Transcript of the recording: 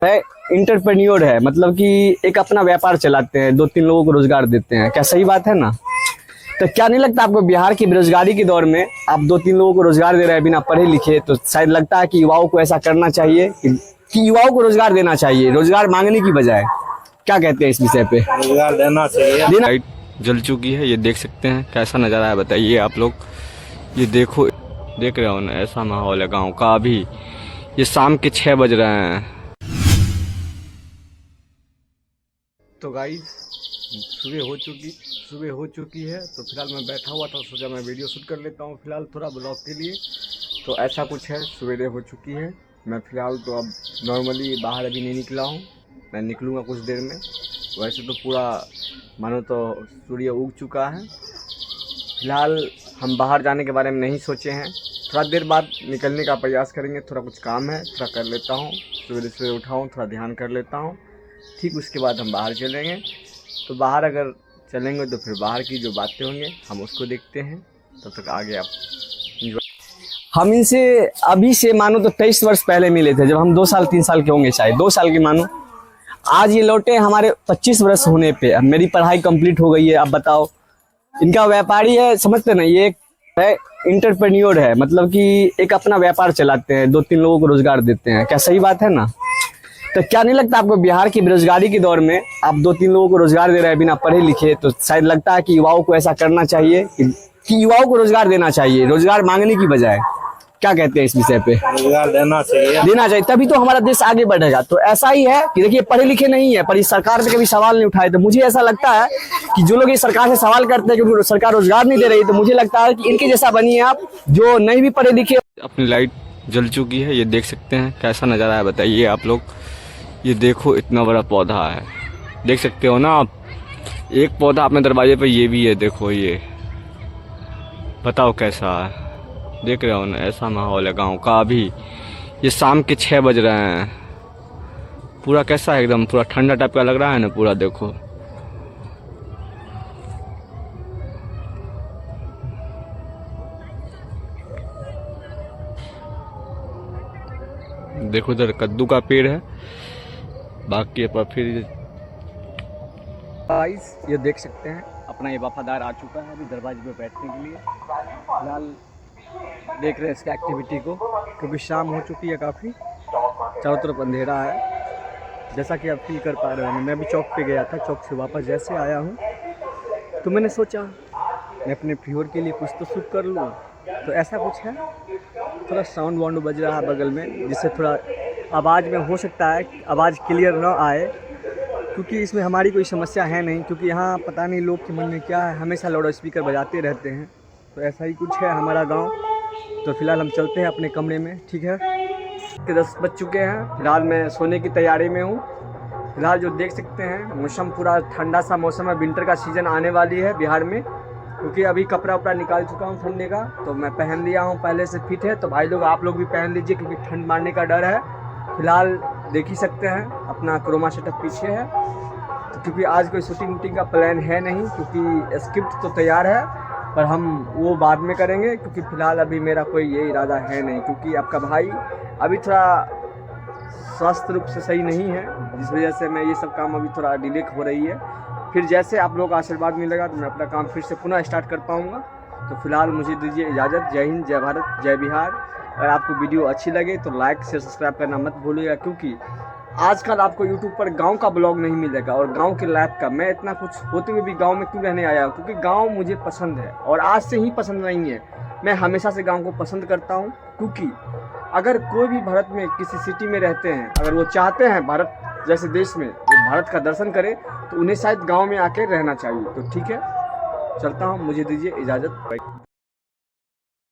Entrepreneur है, मतलब कि एक अपना व्यापार चलाते हैं, 2-3 लोगों को रोजगार देते हैं। क्या सही बात है ना? तो क्या नहीं लगता आपको बिहार की बेरोजगारी के दौर में आप 2-3 लोगों को रोजगार दे रहे हैं बिना पढ़े लिखे? तो शायद लगता है कि युवाओं को ऐसा करना चाहिए कि युवाओं को रोजगार देना चाहिए, रोजगार मांगने की बजाय। क्या कहते हैं इस विषय पे? रोजगार देना चाहिए। लाइट जल चुकी है, ये देख सकते हैं कैसा नज़ारा है, बताइए आप लोग। ये देखो, देख रहे हो ना, ऐसा माहौल है गांव का। अभी ये शाम के 6 बज रहे हैं। तो गाइस सुबह हो चुकी है। तो फिलहाल मैं बैठा हुआ था, सोचा मैं वीडियो शूट कर लेता हूँ फिलहाल थोड़ा ब्लॉग के लिए। तो ऐसा कुछ है, सवेरे हो चुकी है। मैं फ़िलहाल तो अब नॉर्मली बाहर अभी नहीं निकला हूँ, मैं निकलूँगा कुछ देर में। वैसे तो पूरा मानो तो सूर्य उग चुका है। फ़िलहाल हम बाहर जाने के बारे में नहीं सोचे हैं, थोड़ा देर बाद निकलने का प्रयास करेंगे। थोड़ा कुछ काम है, थोड़ा कर लेता हूँ, सवेरे उठा हूँ, थोड़ा ध्यान कर लेता हूँ, ठीक उसके बाद हम बाहर चलेंगे। तो बाहर अगर चलेंगे तो फिर बाहर की जो बातें होंगे हम उसको देखते हैं। तब तक आगे आप हम इनसे अभी से मानो तो 23 वर्ष पहले मिले थे, जब हम 2 साल 3 साल के होंगे, शायद 2 साल के मानो। आज ये लौटे हमारे 25 वर्ष होने पे। अब मेरी पढ़ाई कंप्लीट हो गई है। अब बताओ, इनका व्यापारी है, समझते ना, ये है इंटरप्रेन्योर है, मतलब कि एक अपना व्यापार चलाते हैं, 2-3 लोगों को रोजगार देते हैं। क्या सही बात है ना? तो क्या नहीं लगता आपको बिहार की बेरोजगारी के दौर में आप 2-3 लोगों को रोजगार दे रहे हैं बिना पढ़े लिखे? तो शायद लगता है कि युवाओं को ऐसा करना चाहिए कि युवाओं को रोजगार देना चाहिए, रोजगार मांगने की बजाय। क्या कहते हैं इस विषय पे? रोजगार देना चाहिए, तभी तो हमारा देश आगे बढ़ेगा। तो ऐसा ही है कि देखिए, पढ़े लिखे नहीं है पर इस सरकार पे कभी सवाल नहीं उठाए। तो मुझे ऐसा लगता है कि जो लोग इस सरकार से सवाल करते हैं क्योंकि सरकार रोजगार नहीं दे रही, तो मुझे लगता है कि इनके जैसा बनिए आप, जो नहीं भी पढ़े लिखे। अपनी लाइट जल चुकी है, ये देख सकते हैं कैसा नज़ारा है, बताइए आप लोग। ये देखो, इतना बड़ा पौधा है, देख सकते हो ना आप। एक पौधा अपने दरवाजे पे ये भी है, देखो ये, बताओ कैसा है। देख रहे हो ना, ऐसा माहौल है गांव का। अभी ये शाम के 6 बज रहे हैं। पूरा कैसा है, एकदम पूरा ठंडा टाइप का लग रहा है ना पूरा। देखो देखो, इधर कद्दू का पेड़ है, बाकी पर फिर गाइस ये देख सकते हैं अपना ये वफादार आ चुका है अभी दरवाजे पे बैठने के लिए। फिलहाल देख रहे हैं इसकी एक्टिविटी को, क्योंकि शाम हो चुकी है काफ़ी, चारों तरफ अंधेरा है, जैसा कि आप फील कर पा रहे हैं। मैं भी चौक पे गया था, चौक से वापस जैसे आया हूँ तो मैंने सोचा मैं अपने फ्यूअर के लिए कुछ तो शूट कर लूँ। तो ऐसा कुछ है, थोड़ा साउंड वाउंड बज रहा है बगल में, जिससे थोड़ा आवाज़ में हो सकता है आवाज़ क्लियर ना आए, क्योंकि इसमें हमारी कोई समस्या है नहीं। क्योंकि यहाँ पता नहीं लोग के मन में क्या है, हमेशा लाउड स्पीकर बजाते रहते हैं। तो ऐसा ही कुछ है हमारा गांव। तो फिलहाल हम चलते हैं अपने कमरे में, ठीक है? 10 बज चुके हैं, फिलहाल मैं सोने की तैयारी में हूँ। फिलहाल जो देख सकते हैं मौसम पूरा ठंडा सा मौसम है, विंटर का सीज़न आने वाली है बिहार में। क्योंकि अभी कपड़ा उपड़ा निकाल चुका हूँ ठंडे का, तो मैं पहन लिया हूँ, पहले से फिट है। तो भाई लोग आप लोग भी पहन लीजिए, क्योंकि ठंड मारने का डर है। फिलहाल देख ही सकते हैं अपना क्रोमा सेटअप पीछे है। तो क्योंकि आज कोई शूटिंग वूटिंग का प्लान है नहीं, क्योंकि स्क्रिप्ट तो तैयार है पर हम वो बाद में करेंगे। क्योंकि फ़िलहाल अभी मेरा कोई ये इरादा है नहीं, क्योंकि आपका भाई अभी थोड़ा स्वास्थ्य रूप से सही नहीं है, जिस वजह से मैं ये सब काम अभी थोड़ा डिले हो रही है। फिर जैसे आप लोग का आशीर्वाद मिलेगा तो मैं अपना काम फिर से पुनः स्टार्ट कर पाऊँगा। तो फिलहाल मुझे दीजिए इजाज़त। जय हिंद, जय भारत, जय बिहार। अगर आपको वीडियो अच्छी लगे तो लाइक शेयर सब्सक्राइब करना मत भूलिएगा, क्योंकि आजकल आपको यूट्यूब पर गांव का ब्लॉग नहीं मिलेगा और गांव के लाइफ का। मैं इतना कुछ होते हुए भी गांव में क्यों रहने आया हूँ? क्योंकि गांव मुझे पसंद है और आज से ही पसंद नहीं है, मैं हमेशा से गांव को पसंद करता हूँ। क्योंकि अगर कोई भी भारत में किसी सिटी में रहते हैं, अगर वो चाहते हैं भारत जैसे देश में वो भारत का दर्शन करे, तो उन्हें शायद गाँव में आके रहना चाहिए। तो ठीक है, चलता हूँ, मुझे दीजिए इजाज़त।